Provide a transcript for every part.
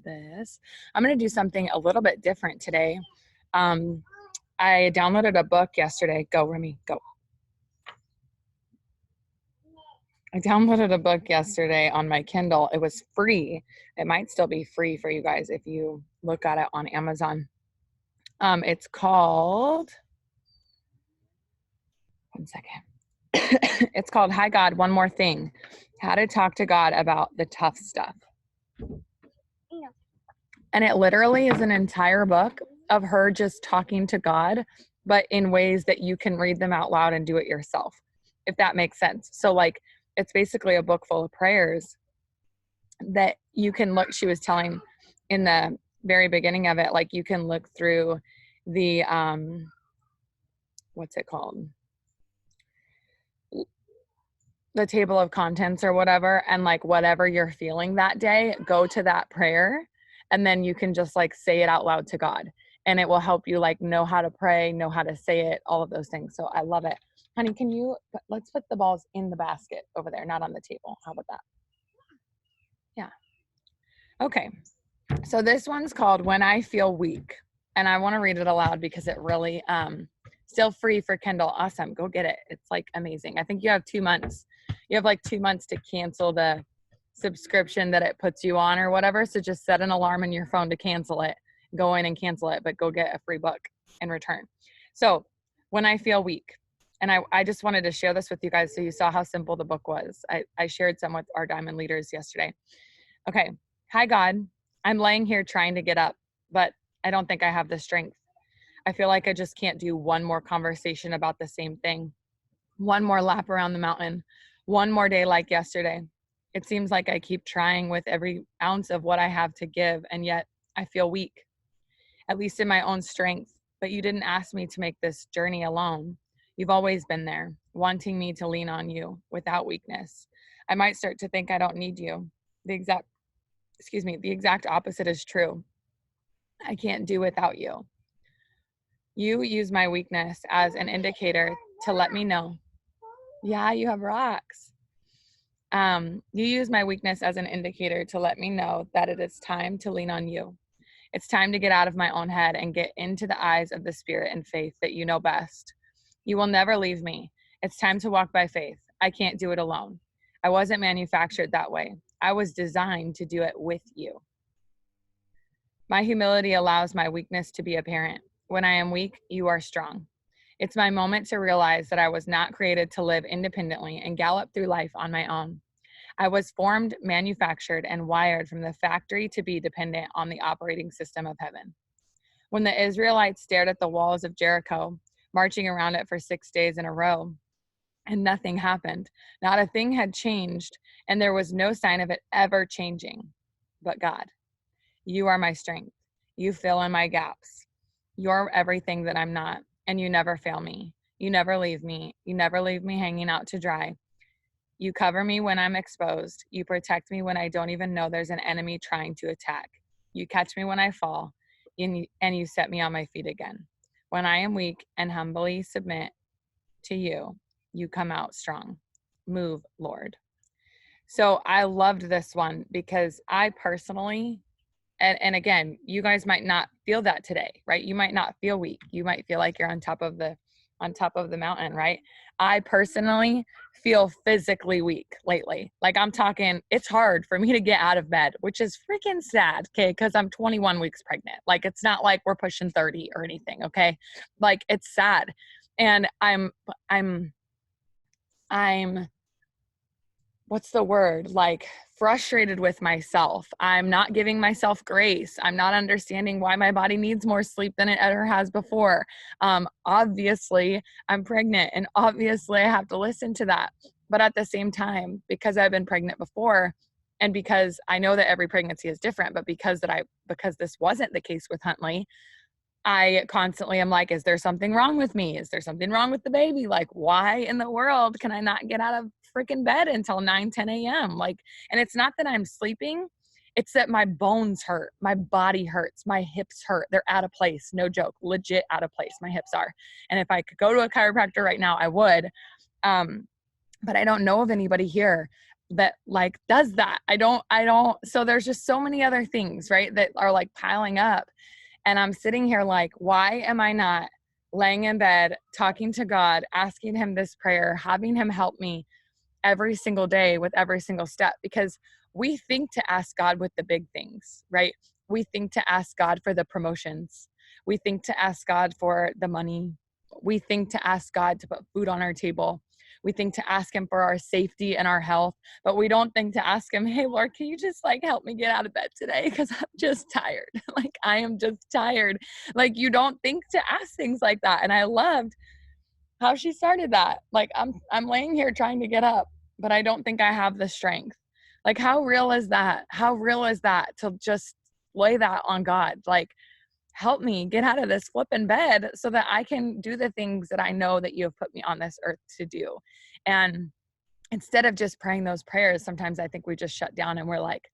this. I'm going to do something a little bit different today. I downloaded a book yesterday. Go, Remy, go. I downloaded a book yesterday on my Kindle. It was free. It might still be free for you guys if you look at it on Amazon. It's called, one second. It's called Hi God, One More Thing. How to Talk to God About the Tough Stuff. Yeah. And it literally is an entire book of her just talking to God, but in ways that you can read them out loud and do it yourself, if that makes sense. So like, it's basically a book full of prayers that you can look, she was telling in the very beginning of it, like you can look through the, what's it called? The table of contents or whatever, and like whatever you're feeling that day, go to that prayer, and then you can just like say it out loud to God, and it will help you like know how to pray, know how to say it, all of those things. So I love it. Honey, can you, let's put the balls in the basket over there, not on the table. How about that? Yeah. Okay. So this one's called When I Feel Weak, and I want to read it aloud because it really, still free for Kindle. Awesome. Go get it. It's like amazing. I think you have 2 months. You have like 2 months to cancel the subscription that it puts you on or whatever. So just set an alarm in your phone to cancel it. Go in and cancel it, but go get a free book in return. So When I Feel Weak. And I just wanted to share this with you guys so you saw how simple the book was. I shared some with our Diamond leaders yesterday. Okay. Hi, God. I'm laying here trying to get up, but I don't think I have the strength. I feel like I just can't do one more conversation about the same thing, one more lap around the mountain, one more day like yesterday. It seems like I keep trying with every ounce of what I have to give, and yet I feel weak, at least in my own strength. But you didn't ask me to make this journey alone. You've always been there, wanting me to lean on you without weakness. I might start to think I don't need you. The exact opposite is true. I can't do without you. You use my weakness as an indicator to let me know. Yeah, you have rocks. You use my weakness as an indicator to let me know that it is time to lean on you. It's time to get out of my own head and get into the eyes of the Spirit and faith that you know best. You will never leave me. It's time to walk by faith. I can't do it alone. I wasn't manufactured that way. I was designed to do it with you. My humility allows my weakness to be apparent. When I am weak, you are strong. It's my moment to realize that I was not created to live independently and gallop through life on my own. I was formed, manufactured, and wired from the factory to be dependent on the operating system of heaven. When the Israelites stared at the walls of Jericho, marching around it for 6 days in a row, and nothing happened, not a thing had changed, and there was no sign of it ever changing. But God, you are my strength. You fill in my gaps. You're everything that I'm not, and you never fail me. You never leave me. You never leave me hanging out to dry. You cover me when I'm exposed. You protect me when I don't even know there's an enemy trying to attack. You catch me when I fall, and you set me on my feet again. When I am weak and humbly submit to you, you come out strong. Move, Lord. So I loved this one because I personally, and again, you guys might not feel that today, right? You might not feel weak. You might feel like you're on top of the mountain, right? I personally feel physically weak lately. Like I'm talking, it's hard for me to get out of bed, which is freaking sad, okay? Because I'm 21 weeks pregnant. Like it's not like we're pushing 30 or anything, okay? Like it's sad. And I'm what's the word? Like frustrated with myself. I'm not giving myself grace. I'm not understanding why my body needs more sleep than it ever has before. Obviously, I'm pregnant, and obviously I have to listen to that. But at the same time, because I've been pregnant before, and because I know that every pregnancy is different, but because this wasn't the case with Huntley, I constantly am like, is there something wrong with me? Is there something wrong with the baby? Like, why in the world can I not get out of freaking bed until 9, 10 a.m.? Like, and it's not that I'm sleeping. It's that my bones hurt. My body hurts. My hips hurt. They're out of place. No joke. Legit out of place. My hips are. And if I could go to a chiropractor right now, I would. But I don't know of anybody here. that like does that. I don't, so there's just so many other things, right, that are like piling up. And I'm sitting here like, why am I not laying in bed, talking to God, asking him this prayer, having him help me every single day with every single step? Because we think to ask God with the big things, right? We think to ask God for the promotions. We think to ask God for the money. We think to ask God to put food on our table. We think to ask him for our safety and our health, but we don't think to ask him, hey, Lord, can you just like help me get out of bed today? Because I'm just tired. Like, I am just tired. Like, you don't think to ask things like that. And I loved how she started that. Like, I'm laying here trying to get up, but I don't think I have the strength. Like, how real is that? How real is that to just lay that on God? Like, help me get out of this flipping bed so that I can do the things that I know that you have put me on this earth to do. And instead of just praying those prayers, sometimes I think we just shut down and we're like,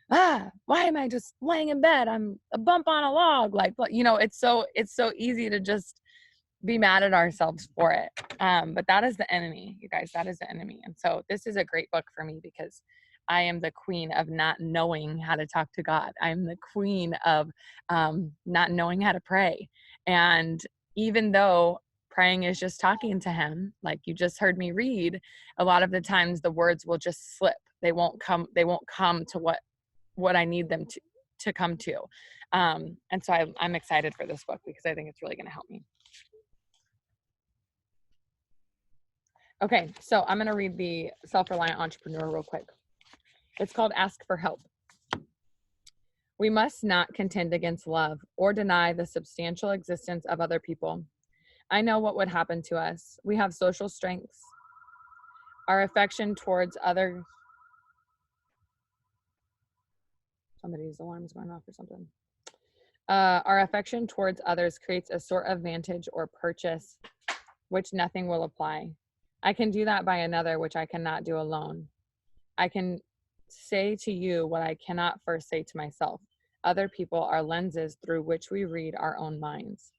why am I just laying in bed? I'm a bump on a log. Like, you know, it's so easy to just be mad at ourselves for it. But that is the enemy, you guys. That is the enemy. And so this is a great book for me because I am the queen of not knowing how to talk to God. I'm the queen of not knowing how to pray. And even though praying is just talking to him, like you just heard me read, a lot of the times the words will just slip. They won't come to what I need them to come to. And so I'm excited for this book because I think it's really going to help me. Okay, so I'm going to read the Self-Reliant Entrepreneur real quick. It's called Ask for Help. We must not contend against love or deny the substantial existence of other people. I know what would happen to us. We have social strengths. Our affection towards others. Somebody's alarm is going off or something. Our affection towards others creates a sort of vantage or purchase which nothing will apply. I can do that by another, which I cannot do alone. I can say to you what I cannot first say to myself. Other people are lenses through which we read our own minds.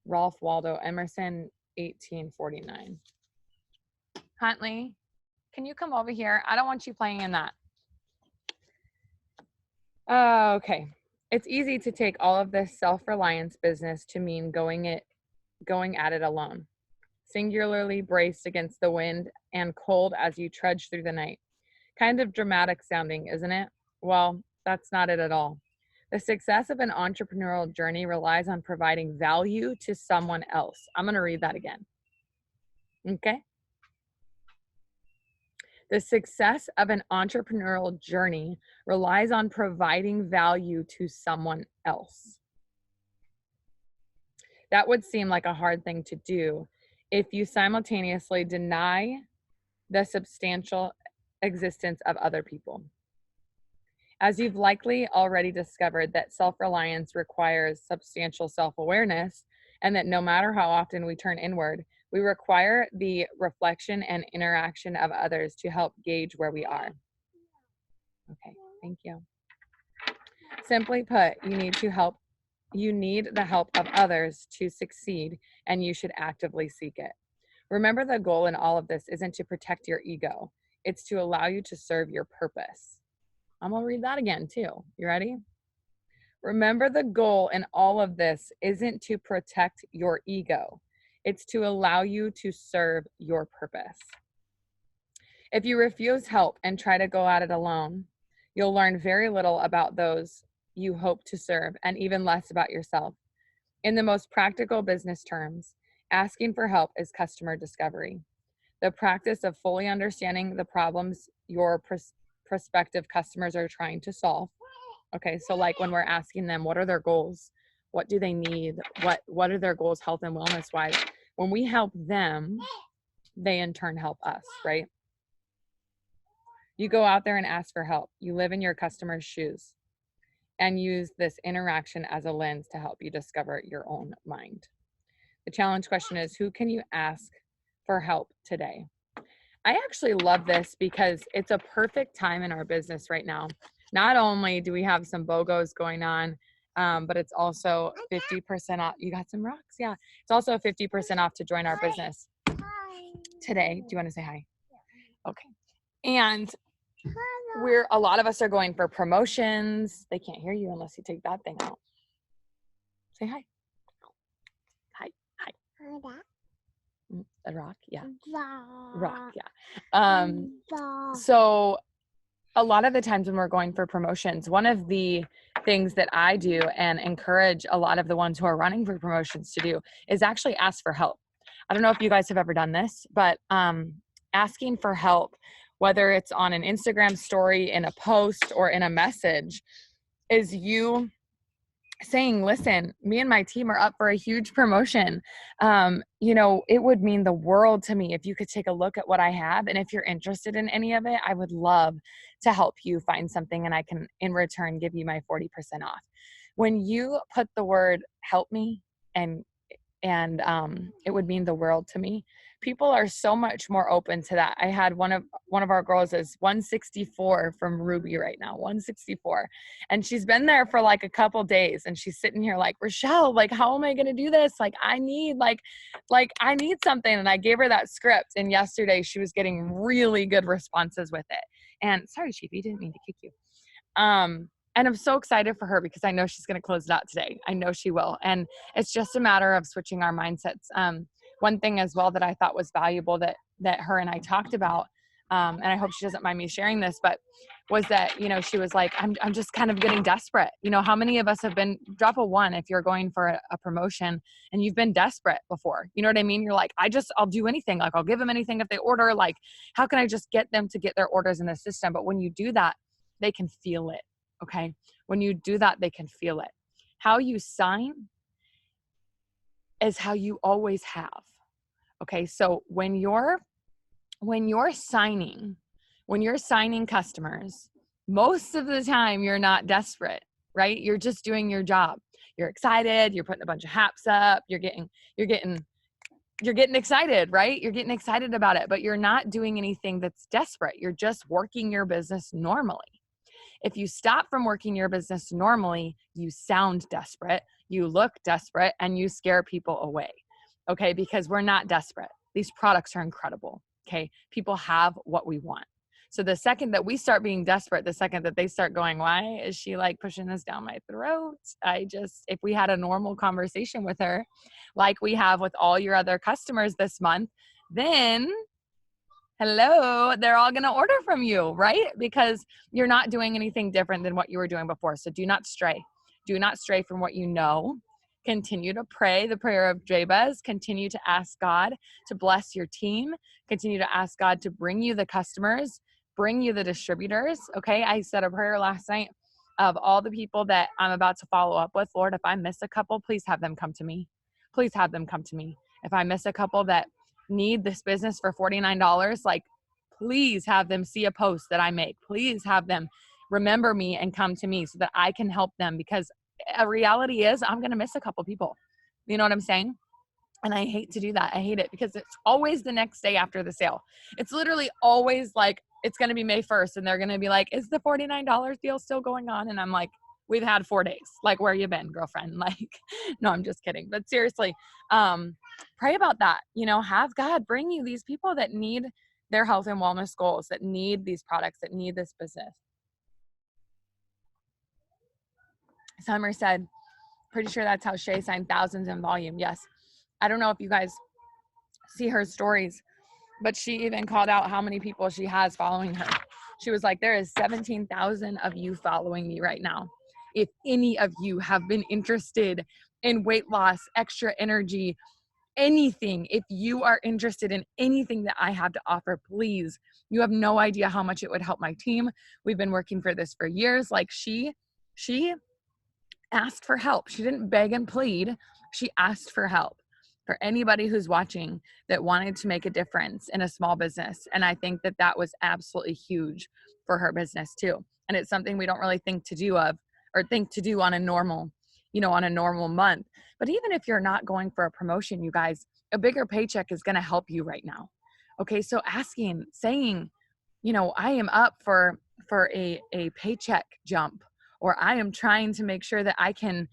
Ralph Waldo Emerson, 1849. Huntley, can you come over here? I don't want you playing in that. Okay. It's easy to take all of this self-reliance business to mean going at it alone, singularly braced against the wind and cold as you trudge through the night. Kind of dramatic sounding, isn't it? Well, that's not it at all. The success of an entrepreneurial journey relies on providing value to someone else. I'm going to read that again. Okay? The success of an entrepreneurial journey relies on providing value to someone else. That would seem like a hard thing to do if you simultaneously deny the substantial existence of other people. As you've likely already discovered that self-reliance requires substantial self-awareness, and that no matter how often we turn inward, we require the reflection and interaction of others to help gauge where we are. Okay, thank you. Simply put, you need the help of others to succeed, and you should actively seek it. Remember, the goal in all of this isn't to protect your ego. It's to allow you to serve your purpose. I'm going to read that again too. You ready? Remember, the goal in all of this isn't to protect your ego. It's to allow you to serve your purpose. If you refuse help and try to go at it alone, you'll learn very little about those you hope to serve and even less about yourself. In the most practical business terms, asking for help is customer discovery. The practice of fully understanding the problems your prospective customers are trying to solve. Okay, so like when we're asking them, what are their goals? What do they need? What are their goals health and wellness wise? When we help them, they in turn help us, right? You go out there and ask for help. You live in your customer's shoes and use this interaction as a lens to help you discover your own mind. The challenge question is, who can you ask for help today? I actually love this because it's a perfect time in our business right now. Not only do we have some BOGOs going on, but it's also 50% off. You got some rocks? Yeah. It's also 50% off to join our business today. Do you want to say hi? Okay. And a lot of us are going for promotions. They can't hear you unless you take that thing out. Say hi. Hi. A rock, yeah. Rock, yeah. So a lot of the times when we're going for promotions, one of the things that I do and encourage a lot of the ones who are running for promotions to do is actually ask for help. I don't know if you guys have ever done this, but asking for help, whether it's on an Instagram story, in a post, or in a message, is you saying, listen, me and my team are up for a huge promotion. It would mean the world to me if you could take a look at what I have. And if you're interested in any of it, I would love to help you find something, and I can in return give you my 40% off. When you put the word help me and it would mean the world to me. People are so much more open to that. I had one of our girls is 164 from Ruby right now, 164. And she's been there for like a couple days, and she's sitting here like, Rochelle, like, how am I going to do this? Like, I need something. And I gave her that script. And yesterday she was getting really good responses with it. And sorry, Chiefy, didn't mean to kick you. And I'm so excited for her because I know she's going to close it out today. I know she will. And it's just a matter of switching our mindsets. One thing as well that I thought was valuable that her and I talked about, and I hope she doesn't mind me sharing this, but was that, she was like, I'm just kind of getting desperate. How many of us have been, drop a 1 if you're going for a promotion and you've been desperate before, you know what I mean? You're like, I'll do anything. Like, I'll give them anything if they order. Like, how can I just get them to get their orders in the system? But when you do that, they can feel it. Okay. When you do that, they can feel it. How you sign is how you always have. Okay. So when you're signing customers, most of the time you're not desperate, right? You're just doing your job. You're excited. You're putting a bunch of haps up. You're getting excited, right? You're getting excited about it, but you're not doing anything that's desperate. You're just working your business normally. If you stop from working your business normally, you sound desperate, you look desperate, and you scare people away. Okay, because we're not desperate. These products are incredible. Okay, people have what we want. So the second that we start being desperate, the second that they start going, why is she like pushing this down my throat? If we had a normal conversation with her, like we have with all your other customers this month, then hello, they're all going to order from you, right? Because you're not doing anything different than what you were doing before. So do not stray. Do not stray from what you know. Continue to pray the prayer of Jabez. Continue to ask God to bless your team. Continue to ask God to bring you the customers, bring you the distributors. Okay, I said a prayer last night of all the people that I'm about to follow up with. Lord, if I miss a couple, please have them come to me. Please have them come to me. If I miss a couple that need this business for $49, like, please have them see a post that I make. Please have them remember me and come to me so that I can help them, because a reality is I'm going to miss a couple people. You know what I'm saying? And I hate to do that. I hate it because it's always the next day after the sale. It's literally always like, it's going to be May 1st and they're going to be like, is the $49 deal still going on? And I'm like, we've had 4 days. Like, where you been, girlfriend? Like, no, I'm just kidding. But seriously, pray about that. Have God bring you these people that need their health and wellness goals, that need these products, that need this business. Summer said, pretty sure that's how Shay signed thousands in volume. Yes. I don't know if you guys see her stories, but she even called out how many people she has following her. She was like, there is 17,000 of you following me right now. If any of you have been interested in weight loss, extra energy, anything, if you are interested in anything that I have to offer, please, you have no idea how much it would help my team. We've been working for this for years. Like, she asked for help. She didn't beg and plead. She asked for help. For anybody who's watching that wanted to make a difference in a small business. And I think that was absolutely huge for her business too. And it's something we don't really think to do on a normal, on a normal month. But even if you're not going for a promotion, you guys, a bigger paycheck is going to help you right now. Okay. So saying, I am up for a paycheck jump, or I am trying to make sure that I can,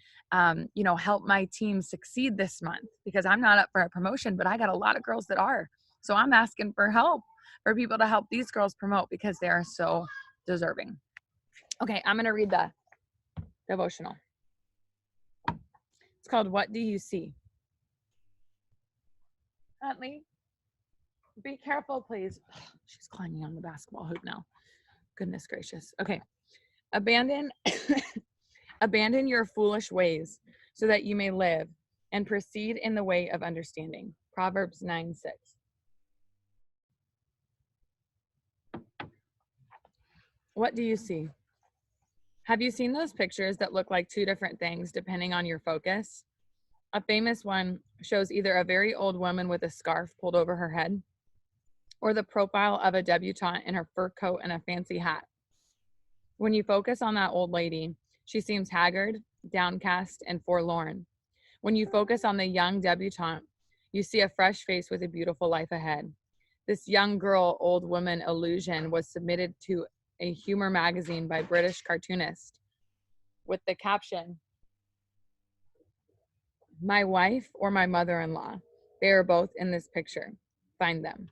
help my team succeed this month, because I'm not up for a promotion, but I got a lot of girls that are. So I'm asking for help for people to help these girls promote because they are so deserving. Okay, I'm going to read the devotional. It's called What Do You See? Huntley, be careful, please. She's climbing on the basketball hoop now. Goodness gracious. Okay. Abandon abandon your foolish ways so that you may live and proceed in the way of understanding. Proverbs 9:6. What do you see? Have you seen those pictures that look like two different things depending on your focus? A famous one shows either a very old woman with a scarf pulled over her head or the profile of a debutante in her fur coat and a fancy hat. When you focus on that old lady, she seems haggard, downcast, and forlorn. When you focus on the young debutante, you see a fresh face with a beautiful life ahead. This young girl, old woman illusion was submitted to a humor magazine by British cartoonist with the caption, "My wife or my mother-in-law, they are both in this picture. Find them."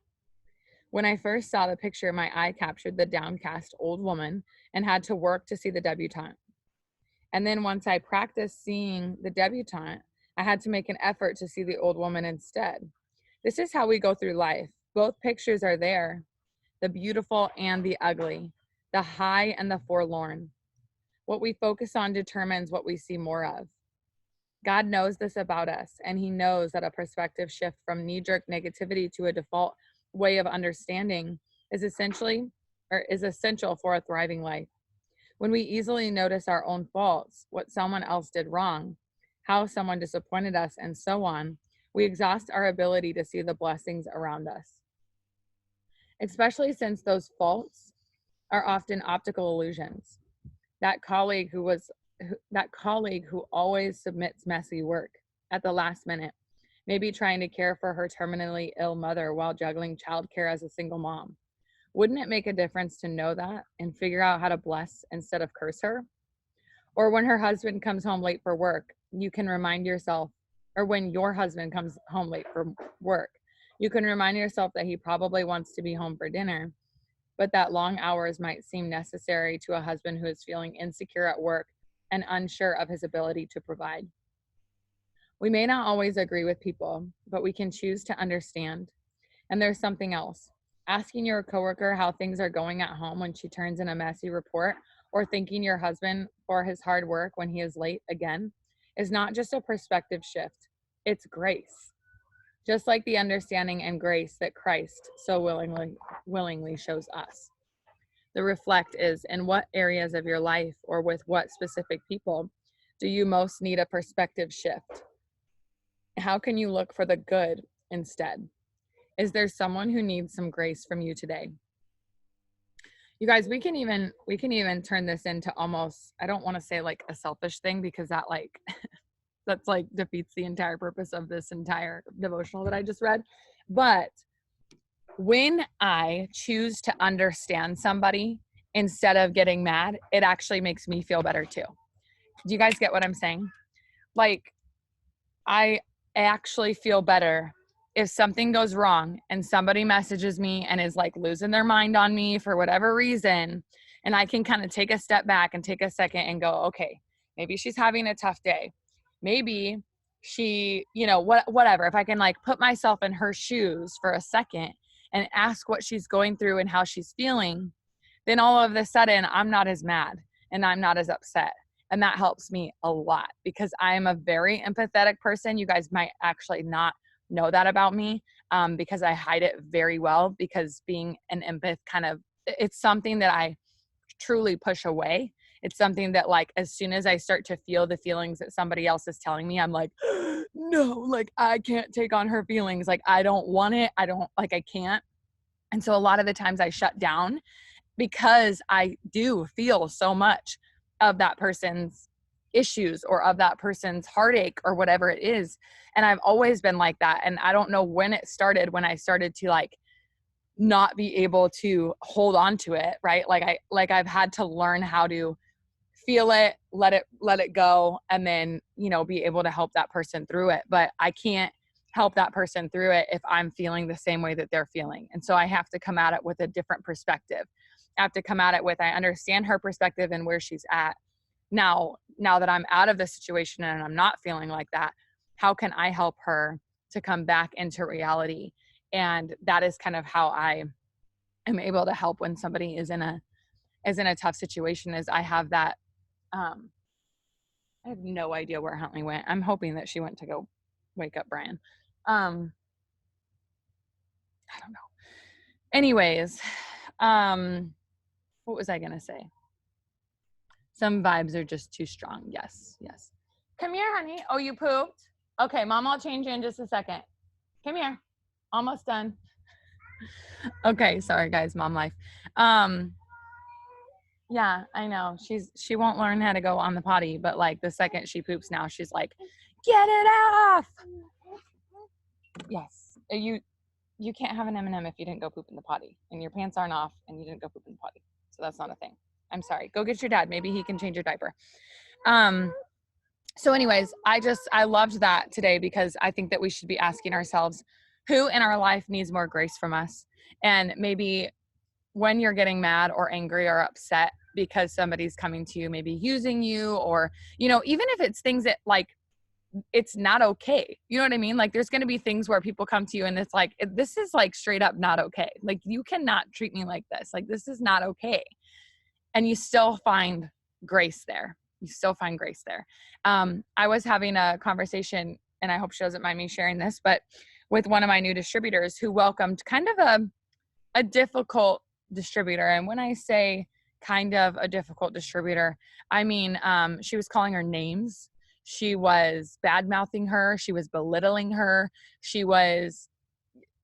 When I first saw the picture, my eye captured the downcast old woman and had to work to see the debutante. And then once I practiced seeing the debutante, I had to make an effort to see the old woman instead. This is how we go through life. Both pictures are there, the beautiful and the ugly, the high and the forlorn. What we focus on determines what we see more of. God knows this about us, and he knows that a perspective shift from knee-jerk negativity to a default way of understanding is essential for a thriving life. When we easily notice our own faults, what someone else did wrong, how someone disappointed us, and so on, we exhaust our ability to see the blessings around us. Especially since those faults are often optical illusions. That colleague who always submits messy work at the last minute, maybe trying to care for her terminally ill mother while juggling childcare as a single mom. Wouldn't it make a difference to know that and figure out how to bless instead of curse her? Or when her husband comes home late for work, you can remind yourself, or when your husband comes home late for work, you can remind yourself that he probably wants to be home for dinner, but that long hours might seem necessary to a husband who is feeling insecure at work and unsure of his ability to provide. We may not always agree with people, but we can choose to understand. And there's something else. Asking your coworker how things are going at home when she turns in a messy report, or thanking your husband for his hard work when he is late again, is not just a perspective shift, it's grace. Just like the understanding and grace that Christ so willingly shows us. The reflect is, in what areas of your life or with what specific people do you most need a perspective shift? How can you look for the good instead? Is there someone who needs some grace from you today? You guys, we can even turn this into almost, I don't want to say like a selfish thing, because that like that's like defeats the entire purpose of this entire devotional that I just read. But when I choose to understand somebody instead of getting mad, it actually makes me feel better too. Do you guys get what I'm saying? Like, I actually feel better if something goes wrong and somebody messages me and is like losing their mind on me for whatever reason, and I can kind of take a step back and take a second and go, okay, maybe she's having a tough day. Maybe she, whatever. If I can like put myself in her shoes for a second and ask what she's going through and how she's feeling, then all of a sudden I'm not as mad and I'm not as upset. And that helps me a lot because I am a very empathetic person. You guys might actually not know that about me, because I hide it very well, because being an empath it's something that I truly push away. It's something that like, as soon as I start to feel the feelings that somebody else is telling me, I'm like, no, like I can't take on her feelings. Like I don't want it. I can't. And so a lot of the times I shut down because I do feel so much of that person's issues or of that person's heartache or whatever it is. And I've always been like that. And I don't know when it started, when I started to like not be able to hold on to it, right? I've had to learn how to feel it, let it go, and then, be able to help that person through it. But I can't help that person through it if I'm feeling the same way that they're feeling. And so I have to come at it with a different perspective. I have to come at it with, I understand her perspective and where she's at. Now that I'm out of the situation and I'm not feeling like that, how can I help her to come back into reality? And that is kind of how I am able to help when somebody is in a tough situation, is I have that, I have no idea where Huntley went. I'm hoping that she went to go wake up Brian. I don't know. Anyways, what was I gonna say? Some vibes are just too strong. Yes. Come here, honey. Oh, you pooped? Okay, Mom, I'll change you in just a second. Come here. Almost done. Okay, sorry guys, mom life. Yeah, I know. She won't learn how to go on the potty, but like the second she poops now, she's like, get it off. Yes. You can't have an M&M if you didn't go poop in the potty, and your pants aren't off and you didn't go poop in the potty. So that's not a thing. I'm sorry. Go get your dad. Maybe he can change your diaper. So anyways, I loved that today, because I think that we should be asking ourselves, who in our life needs more grace from us? And maybe when you're getting mad or angry or upset because somebody's coming to you, maybe using you, or, even if it's things that like, it's not okay. You know what I mean? Like there's going to be things where people come to you and it's like, this is like straight up not okay. Like you cannot treat me like this. Like this is not okay. And you still find grace there. I was having a conversation, and I hope she doesn't mind me sharing this, but with one of my new distributors who welcomed kind of a difficult distributor. And when I say kind of a difficult distributor, I mean, she was calling her names. She was bad mouthing her. She was belittling her. She was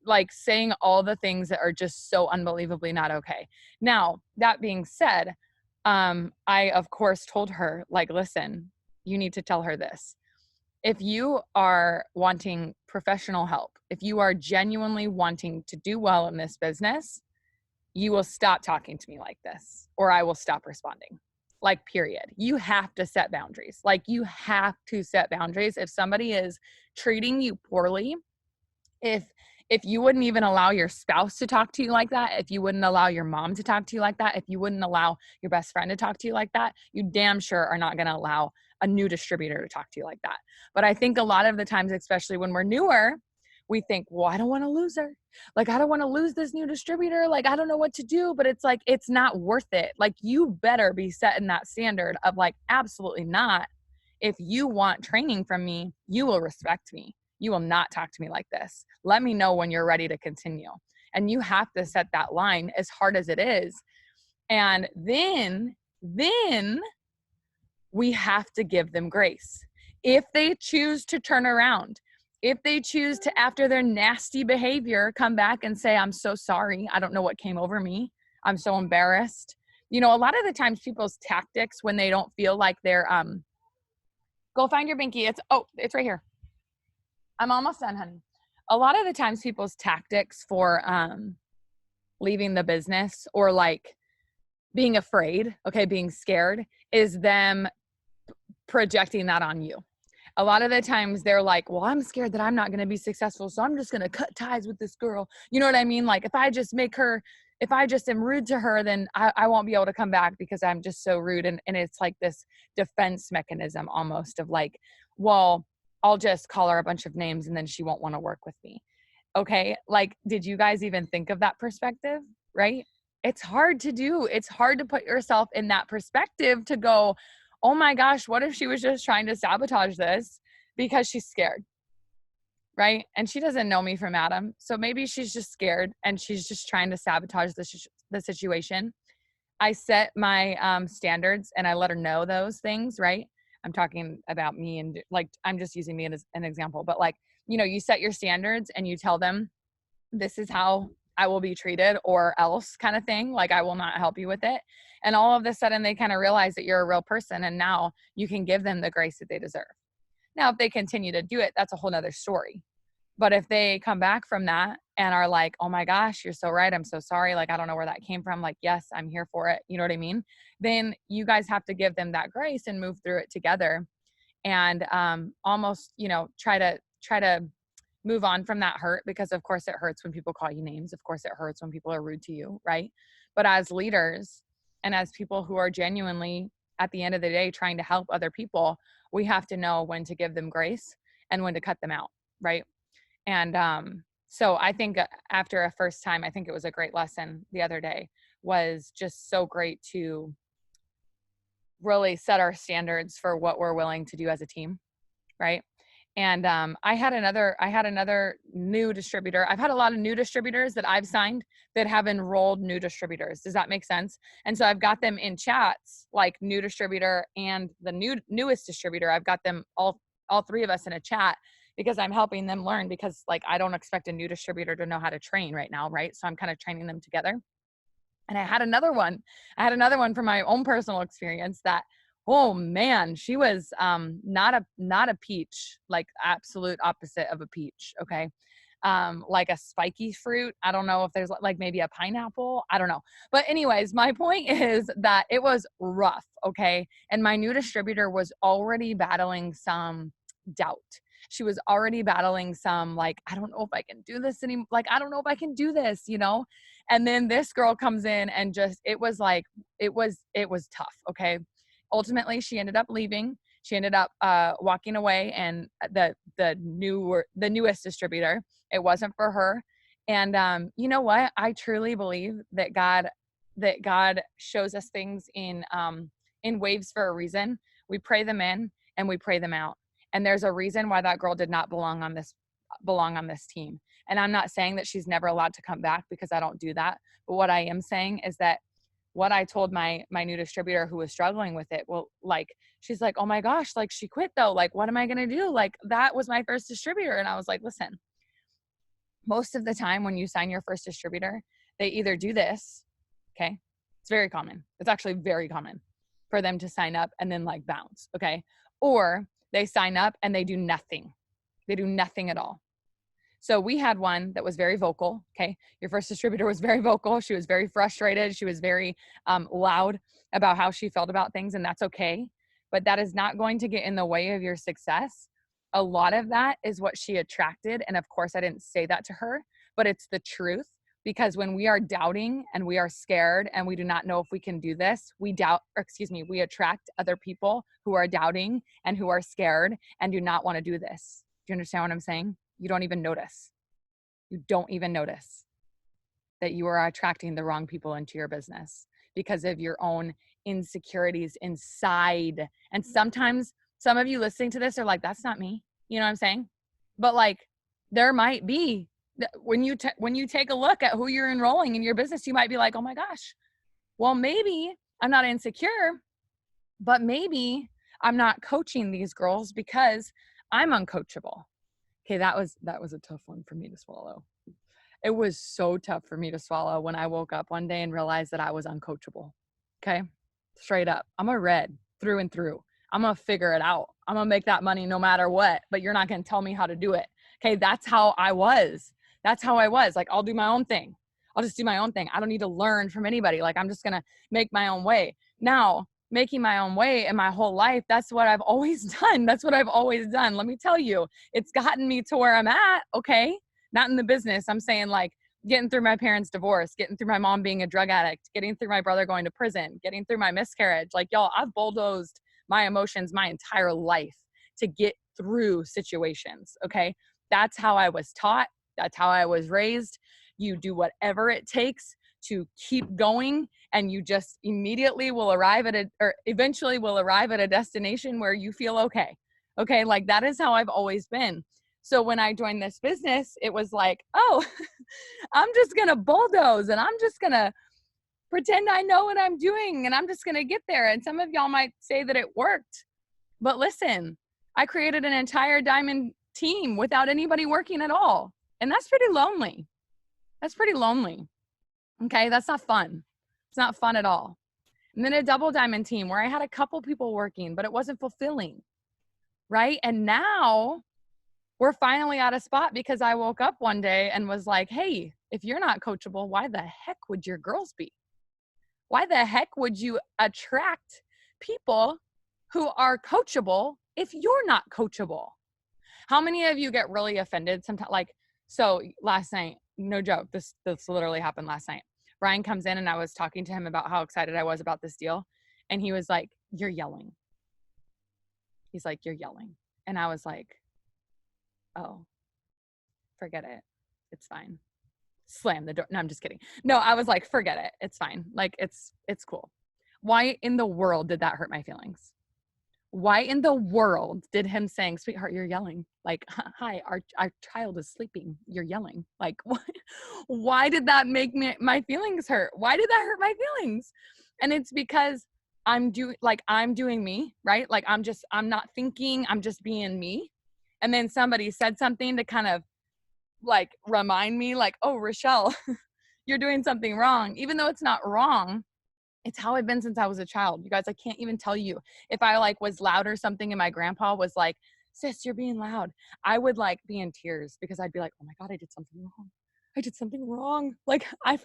like saying all the things that are just so unbelievably not okay. Now, that being said, I of course told her, like, listen, you need to tell her this. If you are wanting professional help, if you are genuinely wanting to do well in this business, you will stop talking to me like this, or I will stop responding. Like, period. You have to set boundaries. Like, you have to set boundaries. If somebody is treating you poorly, if you wouldn't even allow your spouse to talk to you like that, if you wouldn't allow your mom to talk to you like that, if you wouldn't allow your best friend to talk to you like that, you damn sure are not going to allow a new distributor to talk to you like that. But I think a lot of the times, especially when we're newer, we think, well, I don't want to lose her. Like, I don't want to lose this new distributor. Like, I don't know what to do, but it's like, it's not worth it. Like, you better be setting that standard of like, absolutely not. If you want training from me, you will respect me. You will not talk to me like this. Let me know when you're ready to continue. And you have to set that line, as hard as it is. And then we have to give them grace. If they choose to turn around, if they choose to, after their nasty behavior, come back and say, I'm so sorry. I don't know what came over me. I'm so embarrassed. A lot of the times people's tactics when they don't feel like they're, go find your binky. It's right here. I'm almost done, honey. A lot of the times people's tactics for leaving the business, or like being afraid, being scared, is them projecting that on you. A lot of the times they're like, well, I'm scared that I'm not going to be successful, so I'm just going to cut ties with this girl. You know what I mean? Like, if I just am rude to her, then I won't be able to come back because I'm just so rude. And it's like this defense mechanism almost of like, well, I'll just call her a bunch of names and then she won't want to work with me. Okay. Like, did you guys even think of that perspective? Right? It's hard to do. It's hard to put yourself in that perspective to go, oh my gosh, what if she was just trying to sabotage this because she's scared? Right? And she doesn't know me from Adam. So maybe she's just scared and she's just trying to sabotage the situation. I set my standards and I let her know those things, right? I'm talking about me, and like, I'm just using me as an example, but like, you set your standards and you tell them, this is how I will be treated or else, kind of thing. Like, I will not help you with it. And all of a sudden they kind of realize that you're a real person, and now you can give them the grace that they deserve. Now, if they continue to do it, that's a whole nother story. But if they come back from that and are like, oh my gosh, you're so right. I'm so sorry. Like, I don't know where that came from. Like, yes, I'm here for it. You know what I mean? Then you guys have to give them that grace and move through it together, and almost, try to move on from that hurt, because of course it hurts when people call you names. Of course it hurts when people are rude to you, right? But as leaders and as people who are genuinely, at the end of the day, trying to help other people, we have to know when to give them grace and when to cut them out, right? And so I think after a first time, I think it was a great lesson the other day, was just so great to really set our standards for what we're willing to do as a team, right? And I had another new distributor. I've had a lot of new distributors that I've signed that have enrolled new distributors. Does that make sense? And so I've got them in chats, like new distributor and the newest distributor. I've got them all three of us in a chat, because I'm helping them learn, because like I don't expect a new distributor to know how to train right now, right? So I'm kind of training them together. And I had another one from my own personal experience that, oh man, she was not a peach, like absolute opposite of a peach, okay? Like a spiky fruit. I don't know if there's like maybe a pineapple. I don't know. But anyways, my point is that it was rough, okay? And my new distributor was already battling some doubt. She was already battling some, like, I don't know if I can do this anymore. Like, I don't know if I can do this, you know? And then this girl comes in and just, it was tough, okay? Ultimately, she ended up leaving. She ended up walking away, and the newest distributor, it wasn't for her. And you know what? I truly believe that God shows us things in waves for a reason. We pray them in and we pray them out. And there's a reason why that girl did not belong on this team. And I'm not saying that she's never allowed to come back, because I don't do that. But what I am saying is that what I told my new distributor who was struggling with it, well, like, she's like, oh my gosh, like she quit though. Like, what am I going to do? Like, that was my first distributor. And I was like, listen, most of the time when you sign your first distributor, they either do this, okay? It's very common. It's actually very common for them to sign up and then like bounce, okay? Or they sign up and they do nothing. They do nothing at all. So we had one that was very vocal, okay? Your first distributor was very vocal. She was very frustrated. She was very loud about how she felt about things, and that's okay. But that is not going to get in the way of your success. A lot of that is what she attracted. And of course, I didn't say that to her, but it's the truth. Because when we are doubting and we are scared and we do not know if we can do this, we attract other people who are doubting and who are scared and do not want to do this. Do you understand what I'm saying? You don't even notice. You don't even notice that you are attracting the wrong people into your business because of your own insecurities inside. And sometimes some of you listening to this are like, that's not me. You know what I'm saying? But like, there might be, when you take a look at who you're enrolling in your business, you might be like, oh my gosh, well, maybe I'm not insecure, but maybe I'm not coaching these girls because I'm uncoachable. Okay, that was a tough one for me to swallow. It was so tough for me to swallow when I woke up one day and realized that I was uncoachable. Okay, straight up. I'm a red through and through. I'm going to figure it out. I'm going to make that money no matter what, but you're not going to tell me how to do it. Okay, that's how I was. That's how I was. Like, I'll do my own thing. I'll just do my own thing. I don't need to learn from anybody. Like, I'm just going to make my own way. Now, making my own way in my whole life, that's what I've always done. That's what I've always done. Let me tell you, it's gotten me to where I'm at, okay? Not in the business. I'm saying like getting through my parents' divorce, getting through my mom being a drug addict, getting through my brother going to prison, getting through my miscarriage. Like, y'all, I've bulldozed my emotions my entire life to get through situations, okay? That's how I was taught. That's how I was raised. You do whatever it takes to keep going, and you just immediately will arrive eventually will arrive at a destination where you feel okay. Okay, like that is how I've always been. So when I joined this business, it was like, oh, I'm just gonna bulldoze and I'm just gonna pretend I know what I'm doing and I'm just gonna get there. And some of y'all might say that it worked, but listen, I created an entire diamond team without anybody working at all. And that's pretty lonely. That's pretty lonely. Okay, that's not fun. It's not fun at all. And then a double diamond team where I had a couple people working, but it wasn't fulfilling, right? And now we're finally at a spot because I woke up one day and was like, hey, if you're not coachable, why the heck would your girls be? Why the heck would you attract people who are coachable if you're not coachable? How many of you get really offended sometimes? Like, so last night, no joke, this literally happened last night. Brian comes in and I was talking to him about how excited I was about this deal. And he was like, "You're yelling." He's like, "You're yelling." And I was like, "Oh, forget it. It's fine." Slam the door. No, I'm just kidding. No, I was like, "Forget it. It's fine. Like, it's cool." Why in the world did that hurt my feelings? Why in the world did him saying, "Sweetheart, you're yelling," like, "Hi, our child is sleeping, you're yelling," like, why did that make my feelings hurt? Why did that hurt my feelings? And it's because I'm doing me, right? Like, I'm not thinking, I'm just being me. And then somebody said something to kind of like remind me, like, "Oh, Rochelle, you're doing something wrong," even though it's not wrong. It's how I've been since I was a child. You guys, I can't even tell you. If I like was loud or something and my grandpa was like, "Sis, you're being loud," I would like be in tears because I'd be like, "Oh my God, I did something wrong. I did something wrong." Like, I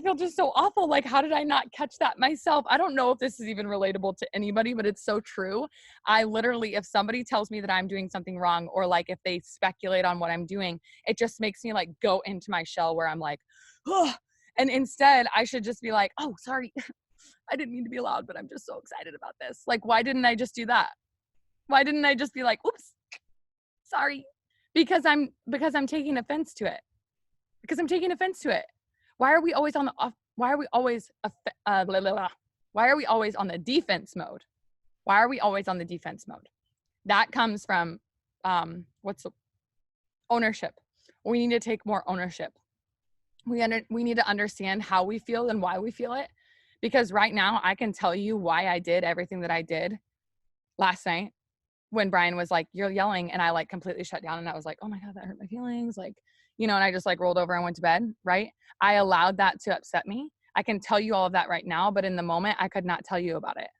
feel just so awful. Like, how did I not catch that myself? I don't know if this is even relatable to anybody, but it's so true. I literally, if somebody tells me that I'm doing something wrong, or like if they speculate on what I'm doing, it just makes me like go into my shell where I'm like, "Oh," and instead I should just be like, "Oh, sorry. I didn't mean to be loud, but I'm just so excited about this." Like, why didn't I just do that? Why didn't I just be like, "Oops, sorry," because I'm taking offense to it. Because I'm taking offense to it. Why are we always on the off? Why are we always blah, blah, blah. Why are we always on the defense mode? Why are we always on the defense mode? That comes from ownership. We need to take more ownership. We need to understand how we feel and why we feel it. Because right now I can tell you why I did everything that I did last night when Brian was like, "You're yelling," and I like completely shut down and I was like, "Oh my God, that hurt my feelings." Like, and I just like rolled over and went to bed, right? I allowed that to upset me. I can tell you all of that right now, but in the moment I could not tell you about it.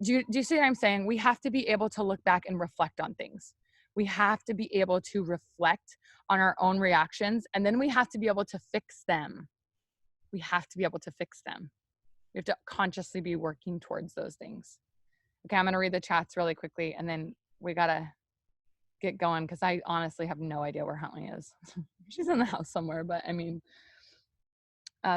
Do you see what I'm saying? We have to be able to look back and reflect on things. We have to be able to reflect on our own reactions, and then we have to be able to fix them. We have to be able to fix them. We have to consciously be working towards those things. Okay, I'm going to read the chats really quickly, and then we got to get going because I honestly have no idea where Huntley is. She's in the house somewhere, but I mean,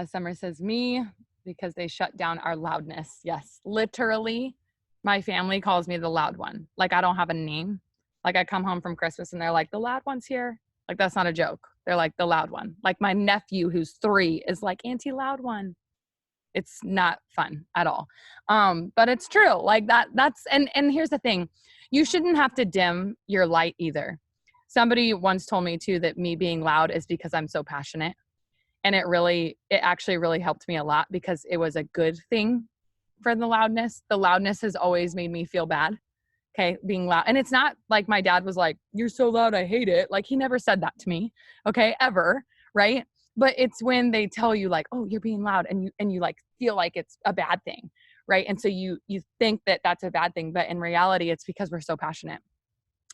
Summer says, "Me, because they shut down our loudness." Yes, literally, my family calls me the loud one. Like, I don't have a name. Like, I come home from Christmas and they're like, "The loud one's here." Like, that's not a joke. They're like, "The loud one." Like, my nephew, who's 3, is like, "Auntie Loud One." It's not fun at all. But it's true. Like, and here's the thing. You shouldn't have to dim your light either. Somebody once told me too that me being loud is because I'm so passionate. And it actually really helped me a lot because it was a good thing for the loudness. The loudness has always made me feel bad. Okay, being loud. And it's not like my dad was like, "You're so loud, I hate it." Like, he never said that to me. Okay, ever, right? But it's when they tell you like, "Oh, you're being loud," and you like feel like it's a bad thing, right? And so you think that that's a bad thing, but in reality it's because we're so passionate.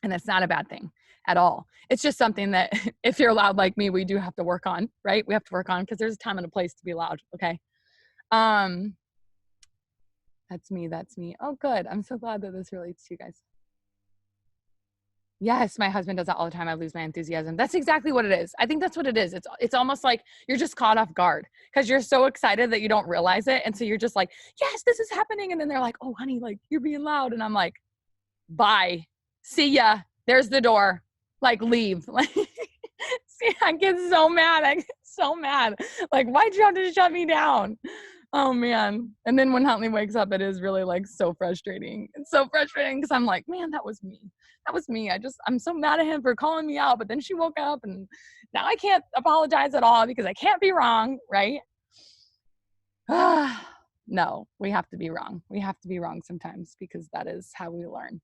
And that's not a bad thing at all. It's just something that if you're loud like me, we do have to work on, right? We have to work on because there's a time and a place to be loud, okay? That's me. Oh, good. I'm so glad that this relates to you guys. Yes, my husband does that all the time. I lose my enthusiasm. That's exactly what it is. I think that's what it is. It's almost like you're just caught off guard because you're so excited that you don't realize it. And so you're just like, "Yes, this is happening." And then they're like, "Oh, honey, like, you're being loud." And I'm like, "Bye. See ya. There's the door. Like, leave." Like, see, I get so mad. Like, why'd you have to shut me down? Oh man. And then when Huntley wakes up, it is really like so frustrating. It's so frustrating because I'm like, "Man, that was me. That was me. I'm so mad at him for calling me out." But then she woke up and now I can't apologize at all because I can't be wrong, right? No, we have to be wrong. We have to be wrong sometimes because that is how we learn.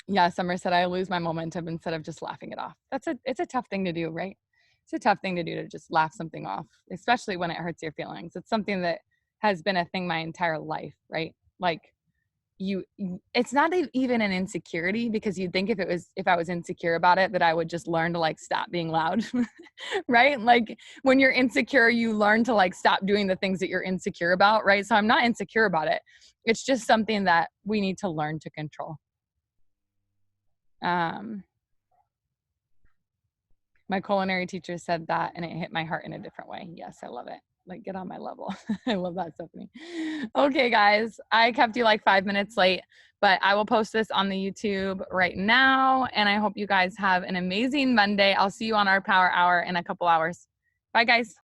Yeah, Summer said, "I lose my momentum instead of just laughing it off." It's a tough thing to do, right? It's a tough thing to do, to just laugh something off, especially when it hurts your feelings. It's something that has been a thing my entire life, right? Like, it's not even an insecurity because you'd think if I was insecure about it, that I would just learn to like stop being loud, right? Like, when you're insecure, you learn to like stop doing the things that you're insecure about, right? So I'm not insecure about it. It's just something that we need to learn to control. My culinary teacher said that and it hit my heart in a different way. Yes, I love it. Like, get on my level. I love that, Stephanie. Okay, guys, I kept you like 5 minutes late, but I will post this on the YouTube right now. And I hope you guys have an amazing Monday. I'll see you on our Power Hour in a couple hours. Bye, guys.